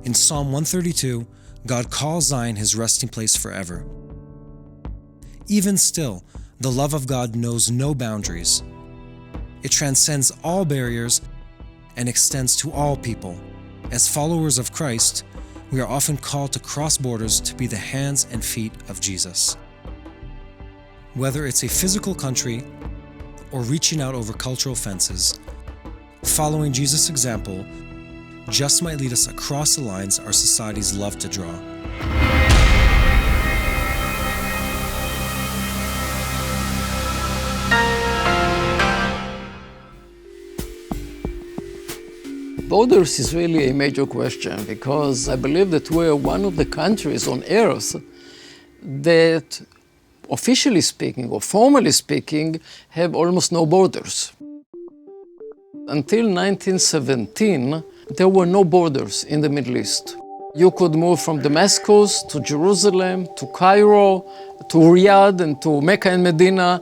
In Psalm 132, God calls Zion his resting place forever. Even still, the love of God knows no boundaries. It transcends all barriers and extends to all people. As followers of Christ, we are often called to cross borders to be the hands and feet of Jesus. Whether it's a physical country or reaching out over cultural fences, following Jesus' example just might lead us across the lines our societies love to draw. Borders is really a major question because I believe that we're one of the countries on earth that, officially speaking or formally speaking, have almost no borders. Until 1917, there were no borders in the Middle East. You could move from Damascus to Jerusalem, to Cairo, to Riyadh, and to Mecca and Medina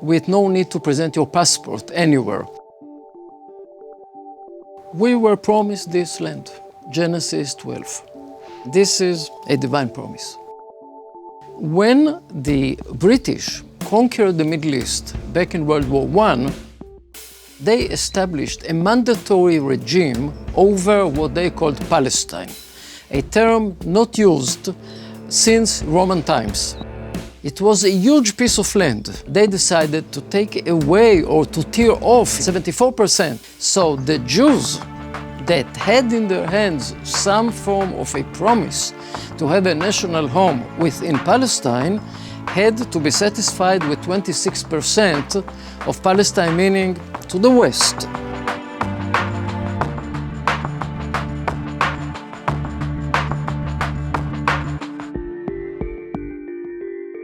with no need to present your passport anywhere. We were promised this land, Genesis 12. This is a divine promise. When the British conquered the Middle East back in World War I, they established a mandatory regime over what they called Palestine, a term not used since Roman times. It was a huge piece of land. They decided to take away or to tear off 74%. So the Jews that had in their hands some form of a promise to have a national home within Palestine had to be satisfied with 26% of Palestine, meaning to the west.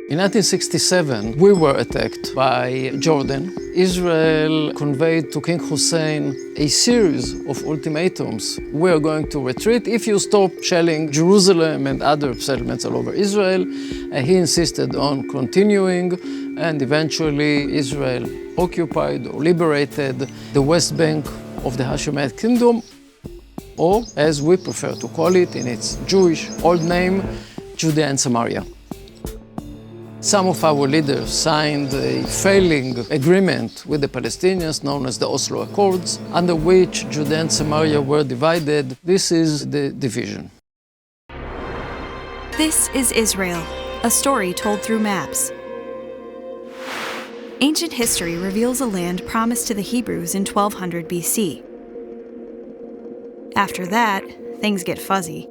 In 1967, we were attacked by Jordan. Israel conveyed to King Hussein a series of ultimatums. We are going to retreat if you stop shelling Jerusalem and other settlements all over Israel. He insisted on continuing, and eventually Israel occupied or liberated the West Bank of the Hashemite Kingdom, or as we prefer to call it in its Jewish old name, Judea and Samaria. Some of our leaders signed a failing agreement with the Palestinians known as the Oslo Accords, under which Judea and Samaria were divided. This is the division. This is Israel, a story told through maps. Ancient history reveals a land promised to the Hebrews in 1200 BC. After that, things get fuzzy.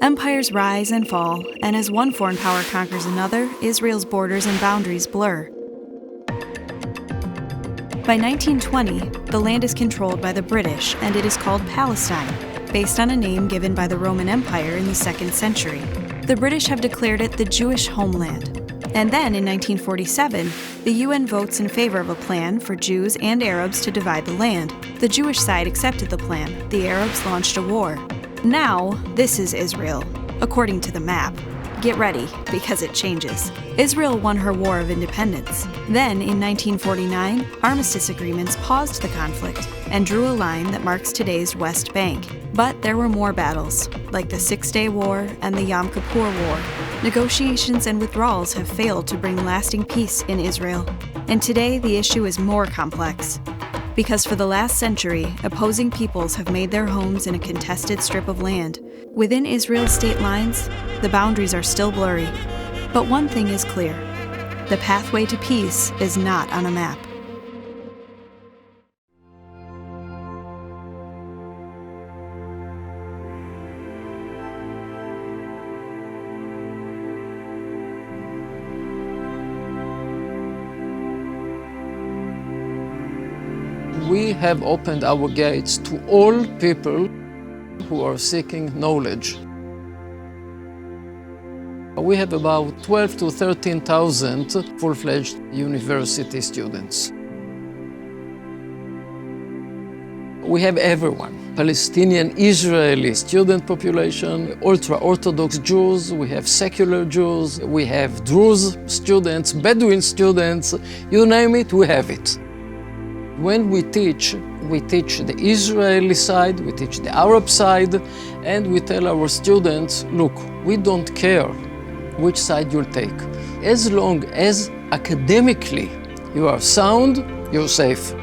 Empires rise and fall, and as one foreign power conquers another, Israel's borders and boundaries blur. By 1920, the land is controlled by the British, and it is called Palestine, based on a name given by the Roman Empire in the 2nd century. The British have declared it the Jewish homeland. And then, in 1947, the UN votes in favor of a plan for Jews and Arabs to divide the land. The Jewish side accepted the plan. The Arabs launched a war. Now, this is Israel, according to the map. Get ready, because it changes. Israel won her war of independence. Then, in 1949, armistice agreements paused the conflict and drew a line that marks today's West Bank. But there were more battles, like the Six-Day War and the Yom Kippur War. Negotiations and withdrawals have failed to bring lasting peace in Israel. And today, the issue is more complex. Because for the last century, opposing peoples have made their homes in a contested strip of land. Within Israel's state lines, the boundaries are still blurry. But one thing is clear: the pathway to peace is not on a map. We have opened our gates to all people who are seeking knowledge. We have about 12 to 13,000 full-fledged university students. We have everyone: Palestinian, Israeli student population, ultra-Orthodox Jews, we have secular Jews, we have Druze students, Bedouin students, you name it, we have it. When we teach the Israeli side, we teach the Arab side, And we tell our students, look, we don't care which side you'll take. As long as academically you are sound, you're safe.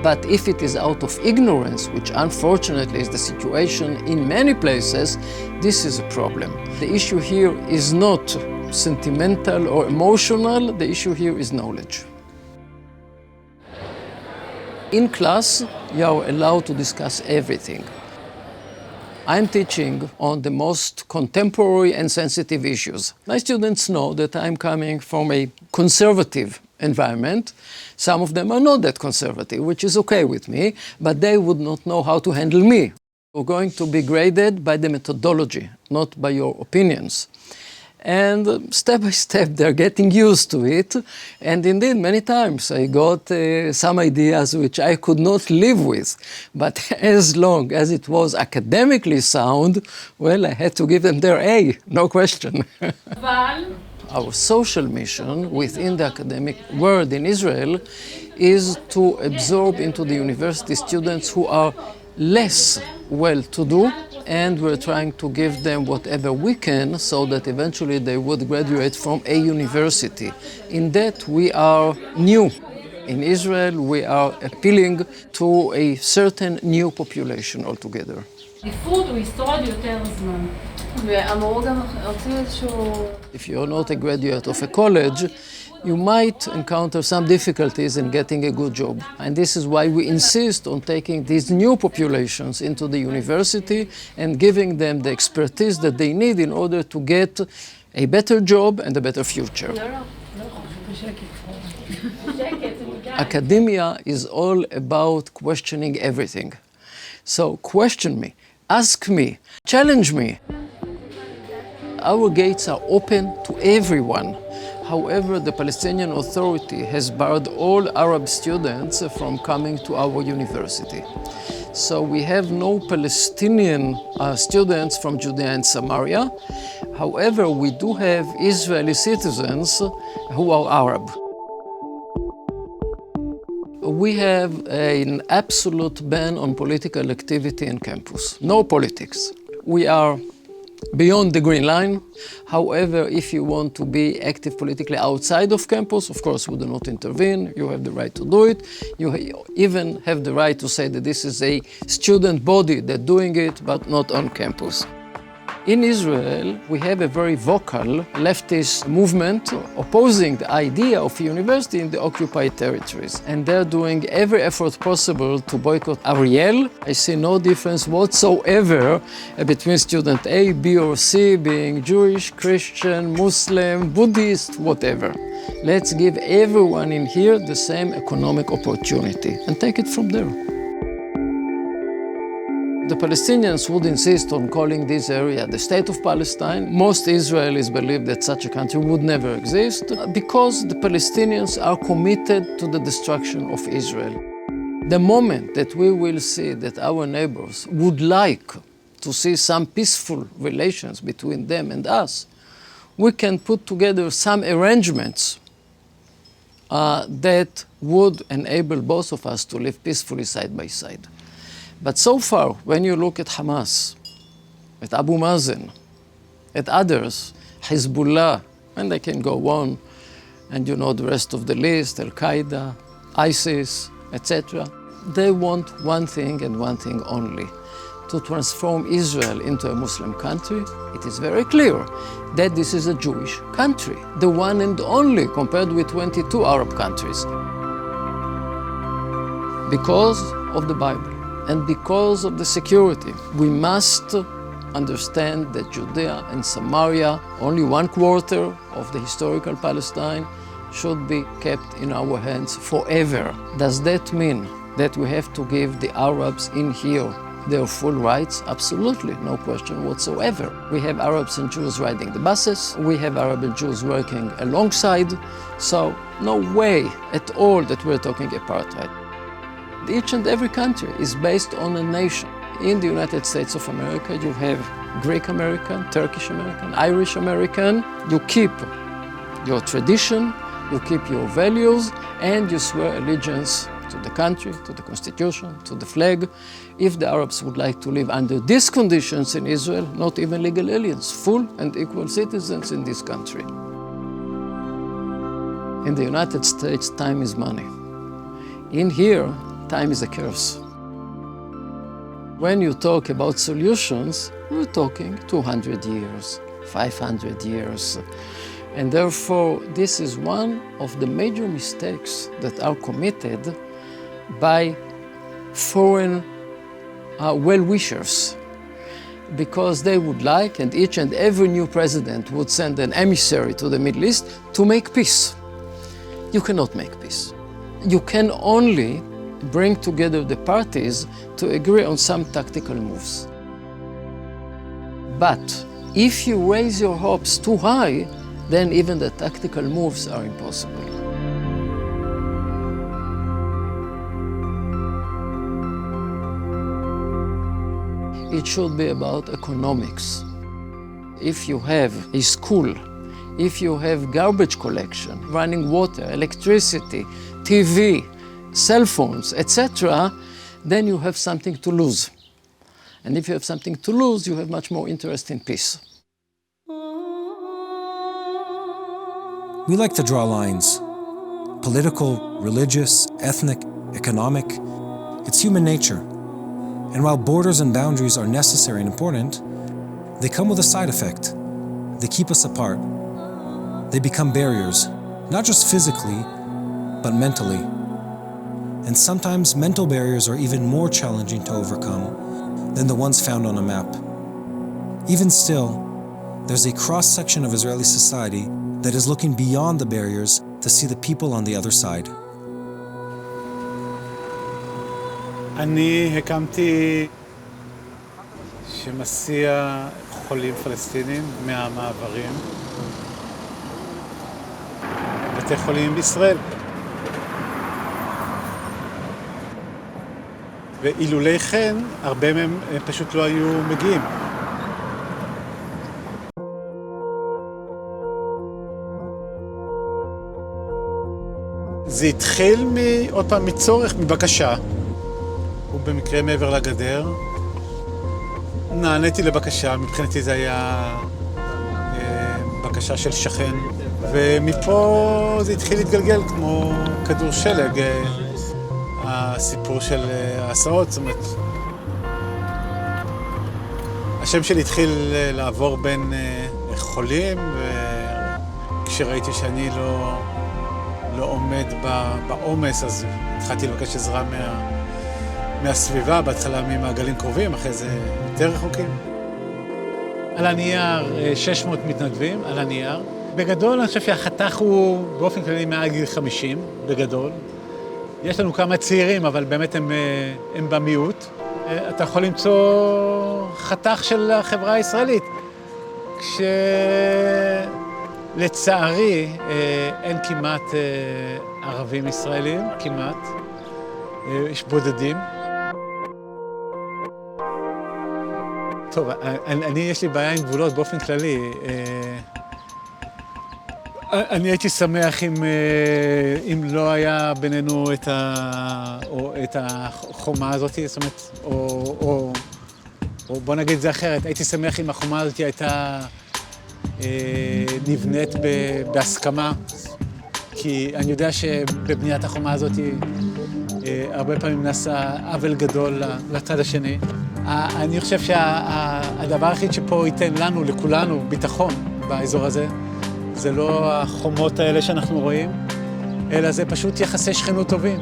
But if it is out of ignorance, which unfortunately is the situation in many places, this is a problem. The issue here is not sentimental or emotional, the issue here is knowledge. In class, you are allowed to discuss everything. I'm teaching on the most contemporary and sensitive issues. My students know that I'm coming from a conservative environment. Some of them are not that conservative, which is okay with me, but they would not know how to handle me. We're going to be graded by the methodology, not by your opinions. And step by step, they're getting used to it. And indeed, many times I got some ideas which I could not live with. But as long as it was academically sound, well, I had to give them their A, no question. Our social mission within the academic world in Israel is to absorb into the university students who are less well-to-do, and we're trying to give them whatever we can so that eventually they would graduate from a university. In that, we are new. In Israel, we are appealing to a certain new population altogether. If you're not a graduate of a college, you might encounter some difficulties in getting a good job. And this is why we insist on taking these new populations into the university and giving them the expertise that they need in order to get a better job and a better future. Academia is all about questioning everything. So question me, ask me, challenge me. Our gates are open to everyone. However, the Palestinian Authority has barred all Arab students from coming to our university. So we have no Palestinian students from Judea and Samaria. However, we do have Israeli citizens who are Arab. We have an absolute ban on political activity in campus. No politics. We are beyond the green line. However, if you want to be active politically outside of campus, of course, we do not intervene. You have the right to do it. You even have the right to say that this is a student body that's doing it, but not on campus. In Israel, we have a very vocal leftist movement opposing the idea of a university in the occupied territories. And they're doing every effort possible to boycott Ariel. I see no difference whatsoever between student A, B, or C being Jewish, Christian, Muslim, Buddhist, whatever. Let's give everyone in here the same economic opportunity and take it from there. The Palestinians would insist on calling this area the State of Palestine. Most Israelis believe that such a country would never exist because the Palestinians are committed to the destruction of Israel. The moment that we will see that our neighbors would like to see some peaceful relations between them and us, we can put together some arrangements that would enable both of us to live peacefully side by side. But so far, when you look at Hamas, at Abu Mazen, at others, Hezbollah, and they can go on, and you know the rest of the list, Al-Qaeda, ISIS, etc., they want one thing and one thing only, to transform Israel into a Muslim country. It is very clear that this is a Jewish country, the one and only compared with 22 Arab countries. Because of the Bible. And because of the security, we must understand that Judea and Samaria, only 1/4 of the historical Palestine, should be kept in our hands forever. Does that mean that we have to give the Arabs in here their full rights? Absolutely, no question whatsoever. We have Arabs and Jews riding the buses. We have Arab and Jews working alongside. So no way at all that we're talking apartheid. Each and every country is based on a nation. In the United States of America, you have Greek American, Turkish American, Irish American. You keep your tradition, you keep your values, and you swear allegiance to the country, to the constitution, to the flag. If the Arabs would like to live under these conditions in Israel, not even legal aliens, full and equal citizens in this country. In the United States, time is money. In here, time is a curse. When you talk about solutions, we're talking 200 years, 500 years. And therefore, this is one of the major mistakes that are committed by foreign well-wishers, because they would like, and each and every new president would send an emissary to the Middle East to make peace. You cannot make peace. You can only bring together the parties to agree on some tactical moves. But if you raise your hopes too high, then even the tactical moves are impossible. It should be about economics. If you have a school, if you have garbage collection, running water, electricity, TV, cell phones, etc., then you have something to lose. And if you have something to lose, you have much more interest in peace. We like to draw lines. Political, religious, ethnic, economic. It's human nature. And while borders and boundaries are necessary and important, they come with a side effect. They keep us apart. They become barriers, not just physically, but mentally. And sometimes mental barriers are even more challenging to overcome than the ones found on a map. Even still, there's a cross-section of Israeli society that is looking beyond the barriers to see the people on the other side. אני הקמתי שמסיע חולים פלסטינים מהמעברים בתי חולים בישראל. ואילולי כן, הרבה מהם פשוט לא היו מגיעים. זה התחיל עוד פעם מצורך, מבקשה. ובמקרה מעבר לגדר. נעניתי לבקשה, מבחינתי זה היה בקשה של שכן. ומפה זה התחיל להתגלגל כמו כדור שלג, הסיפור של ההסעות, זאת אומרת. השם שלי התחיל לעבור בין חולים, וכשראיתי שאני לא עומד בעומס, אז התחלתי לבקש עזרה מהסביבה, בהתחלה ממעגלים קרובים, אחרי זה יותר רחוקים. על הנייר 600 מתנדבים, על הנייר. בגדול אני חושב שהחתך הוא באופן כללי מעל גיל 50, בגדול. יש לנו כמה צעירים, אבל באמת הם במיעוט. אתה יכול למצוא חתך של החברה הישראלית, כשלצערי אין כמעט ערבים ישראלים, כמעט. יש בודדים. טוב, יש לי בעיה עם גבולות באופן כללי. אני הייתי שמח אם לא היה בינינו את החומה הזאת, זאת אומרת, או בוא נגיד זה אחרת, הייתי שמח אם החומה הזאת הייתה נבנית בהסכמה, כי אני יודע שבבניית החומה הזאת הרבה פעמים נעשה עוול גדול לצד השני. אני חושב שהדבר היחיד שפה ייתן לנו, לכולנו, ביטחון באזור הזה, זה לא החומות האלה שאנחנו רואים, אלא זה פשוט יחסי שכנות טובים.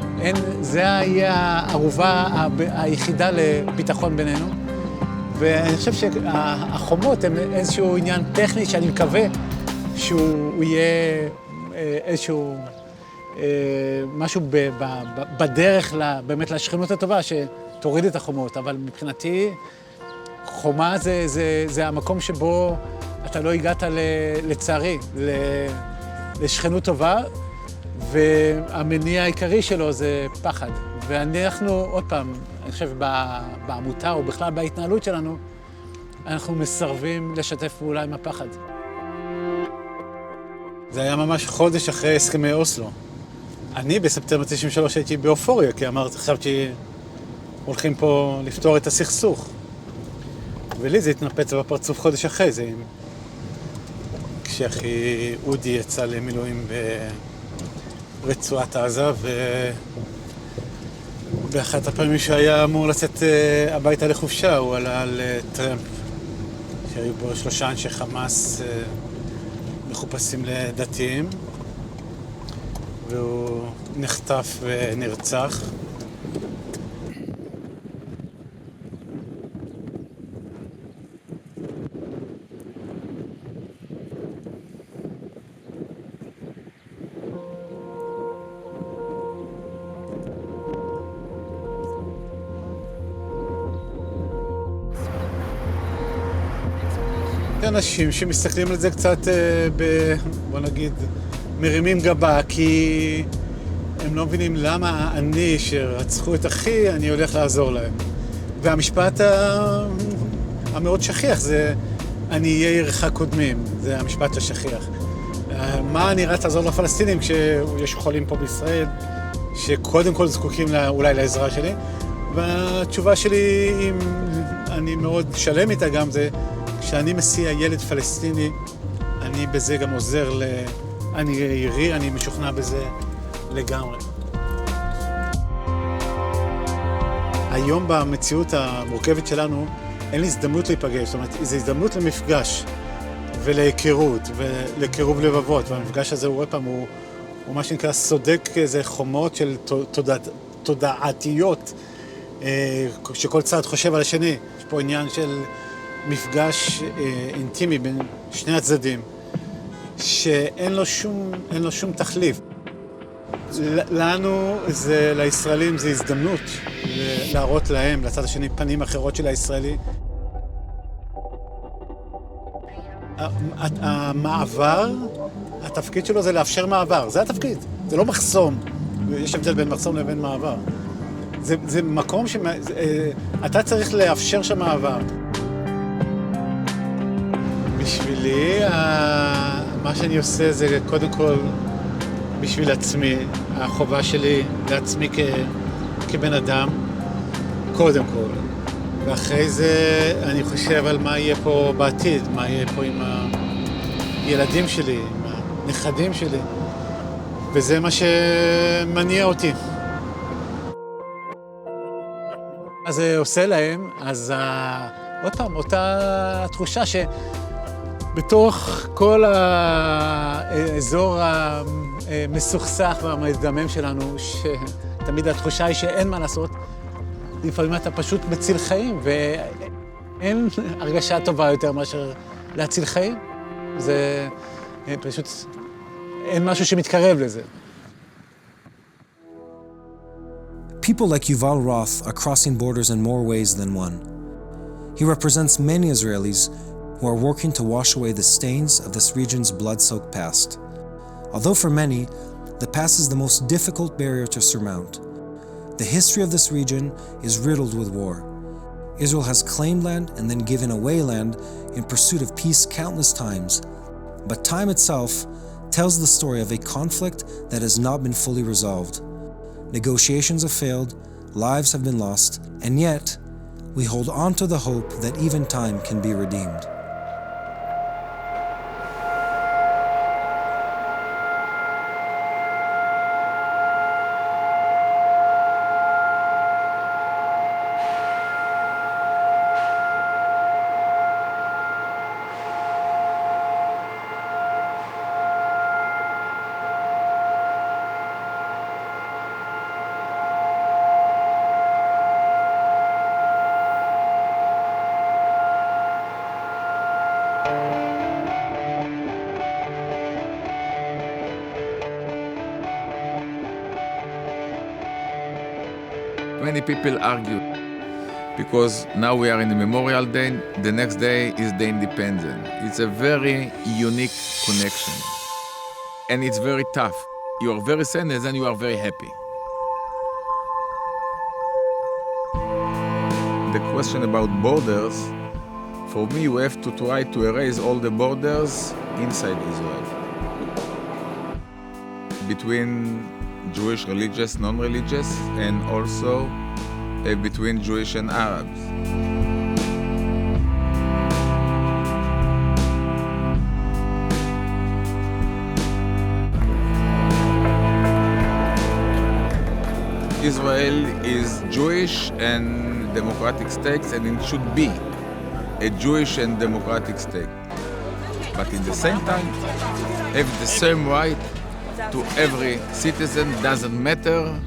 זה יהיה הערובה היחידה לביטחון בינינו. ואני חושב שהחומות הן איזשהו עניין טכני שאני מקווה שהוא יהיה איזשהו משהו בדרך באמת לשכנות הטובה שתוריד את החומות. אבל מבחינתי חומה זה המקום שבו אתה לא הגעת לצערי לשכנות טובה, והמניע העיקרי שלו זה פחד. ואנחנו, עוד פעם, אני חושב בעמותה או בכלל בהתנהלות שלנו, אנחנו מסרבים לשתף פעולה עם הפחד. זה היה ממש חודש אחרי הסכמי אוסלו. אני בספטמבר 93 הייתי באופוריה, כי חשבתי הולכים פה לפתור את הסכסוך. ולי זה התנפץ בפרצוף חודש אחרי זה, כשאחי אודי יצא למילואים ברצועת עזה, באחת הפעמים שהיה אמור לצאת הביתה לחופשה, הוא עלה על טרמפ, שהיו בו 3 אנשי חמאס מחופשים לדתיים, והוא נחטף ונרצח. אנשים שמסתכלים על זה קצת, בוא נגיד, מרימים גבה, כי הם לא מבינים למה אני, שרצחו את אחי, אני הולך לעזור להם. והמשפט המאוד שכיח זה, אני אהיה עירך קודמים, זה המשפט השכיח. מה אני רץ לעזור לפלסטינים כשיש חולים פה בישראל, שקודם כל זקוקים אולי לעזרה שלי? והתשובה שלי, אם אני מאוד שלם איתה גם, זה כשאני מסיע ילד פלסטיני, אני בזה גם עוזר אני עירי, אני משוכנע בזה לגמרי. היום במציאות המורכבת שלנו, אין לי הזדמנות להיפגש, זאת אומרת, זו הזדמנות למפגש ולהיכרות ולקירוב לבבות, והמפגש הזה הוא פעם, הוא מה שנקרא סודק איזה חומות של תודעתיות, שכל צד חושב על השני. יש פה עניין של מפגש אינטימי בין שני הצדדים, שאין לו שום תחליף. לנו, לישראלים, זה הזדמנות להראות להם, לצד השני, פנים אחרות של הישראלי. המעבר, התפקיד שלו זה לאפשר מעבר, זה התפקיד, זה לא מחסום. יש הבדל בין מחסום לבין מעבר. זה מקום אתה צריך לאפשר שם מעבר. בשבילי, מה שאני עושה זה קודם כל בשביל עצמי, החובה שלי לעצמי כבן אדם, קודם כל. ואחרי זה אני חושב על מה יהיה פה בעתיד, מה יהיה פה עם הילדים שלי, עם הנכדים שלי, וזה מה שמניע אותי. אז זה עושה להם, אז עוד פעם, אותה תחושה שבתוך כל האזור המסוכסך והמדמם שלנו, שתמיד התחושה היא שאין מה לעשות, לפעמים אתה פשוט מציל חיים, ואין הרגשה טובה יותר מאשר להציל חיים. זה פשוט, אין משהו שמתקרב לזה. People like Yuval Roth are crossing borders in more ways than one. He represents many Israelis who are working to wash away the stains of this region's blood-soaked past. Although for many, the past is the most difficult barrier to surmount. The history of this region is riddled with war. Israel has claimed land and then given away land in pursuit of peace countless times. But time itself tells the story of a conflict that has not been fully resolved. Negotiations have failed, lives have been lost, and yet we hold on to the hope that even time can be redeemed. Many people argue because now we are in the Memorial Day, the next day is the Independence. It's a very unique connection. And it's very tough. You are very sad and then you are very happy. The question about borders, for me, we have to try to erase all the borders inside Israel. Between Jewish religious, non-religious, and also between Jewish and Arabs. Israel is Jewish and democratic state, and it should be a Jewish and democratic state. But in the same time, have the same right to every citizen, doesn't matter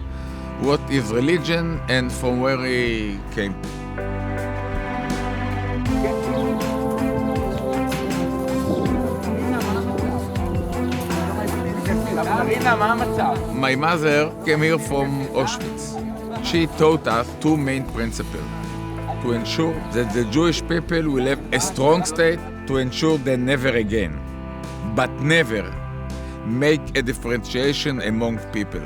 what his religion and from where he came. My mother came here from Auschwitz. She taught us two main principles: to ensure that the Jewish people will have a strong state, to ensure they never again, but never make a differentiation among people,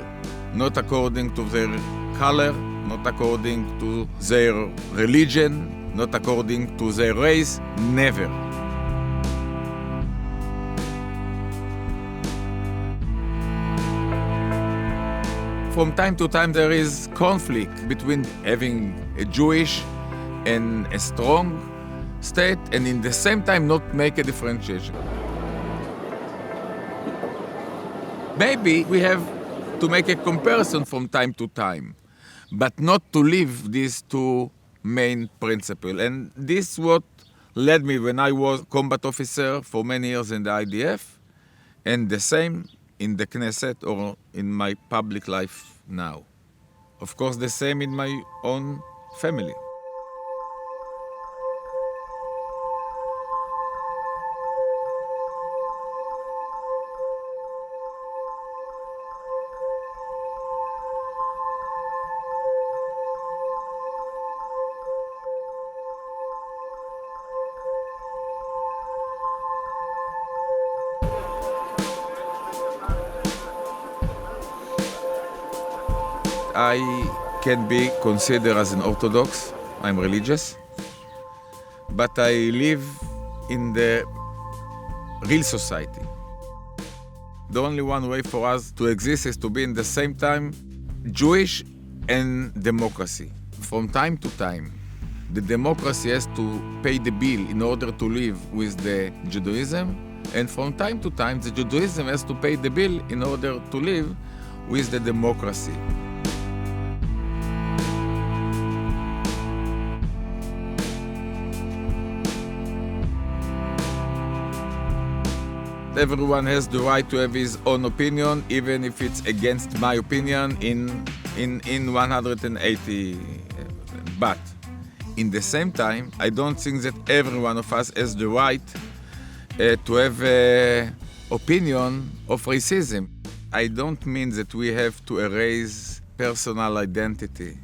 not according to their color, not according to their religion, not according to their race, never. From time to time there is conflict between having a Jewish and a strong state, and in the same time not make a differentiation. Maybe we have to make a comparison from time to time, but not to leave these two main principles. And this is what led me when I was combat officer for many years in the IDF, and the same in the Knesset or in my public life now. Of course, the same in my own family. I can be considered as an Orthodox. I'm religious, but I live in the real society. The only one way for us to exist is to be in the same time Jewish and democracy. From time to time, the democracy has to pay the bill in order to live with the Judaism, and from time to time, the Judaism has to pay the bill in order to live with the democracy. Everyone has the right to have his own opinion, even if it's against my opinion in 180. But in the same time, I don't think that every one of us has the right to have an opinion of racism. I don't mean that we have to erase personal identity,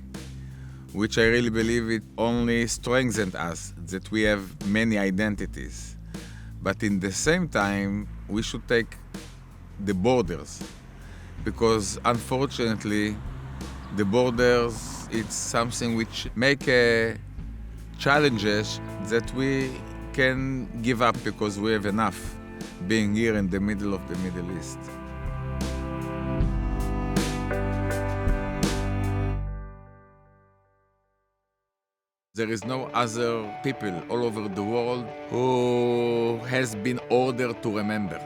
which I really believe it only strengthens us, that we have many identities. But in the same time, we should take the borders, because unfortunately, the borders, it's something which make challenges that we can give up because we have enough being here in the middle of the Middle East. There is no other people all over the world who has been ordered to remember.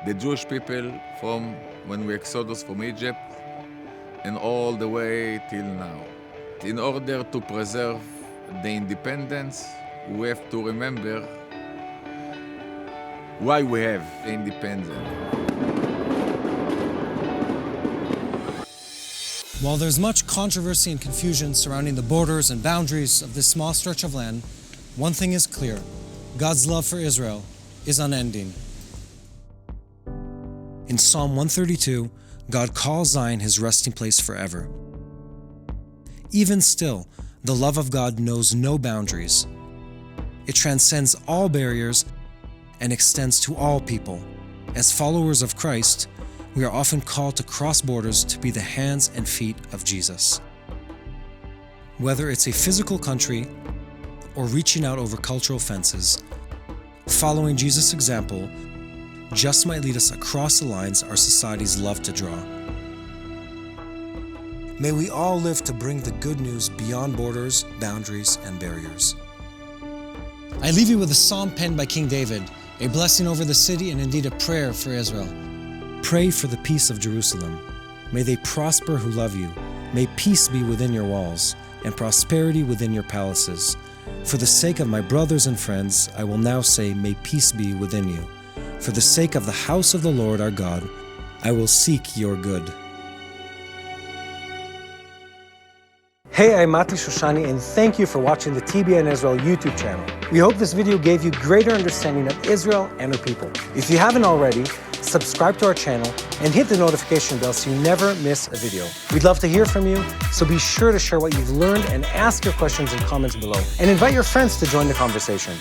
The Jewish people from when we exodus from Egypt and all the way till now. In order to preserve the independence, we have to remember why we have the independence. While there's much controversy and confusion surrounding the borders and boundaries of this small stretch of land, one thing is clear: God's love for Israel is unending. In Psalm 132, God calls Zion his resting place forever. Even still, the love of God knows no boundaries. It transcends all barriers and extends to all people. As followers of Christ, we are often called to cross borders to be the hands and feet of Jesus. Whether it's a physical country or reaching out over cultural fences, following Jesus' example just might lead us across the lines our societies love to draw. May we all live to bring the good news beyond borders, boundaries, and barriers. I leave you with a psalm penned by King David, a blessing over the city and indeed a prayer for Israel. Pray for the peace of Jerusalem. May they prosper who love you. May peace be within your walls and prosperity within your palaces. For the sake of my brothers and friends, I will now say, may peace be within you. For the sake of the house of the Lord our God, I will seek your good. Hey, I'm Mati Shoshani, and thank you for watching the TBN Israel YouTube channel. We hope this video gave you greater understanding of Israel and her people. If you haven't already, subscribe to our channel and hit the notification bell so you never miss a video. We'd love to hear from you, so be sure to share what you've learned and ask your questions in comments below. And invite your friends to join the conversation.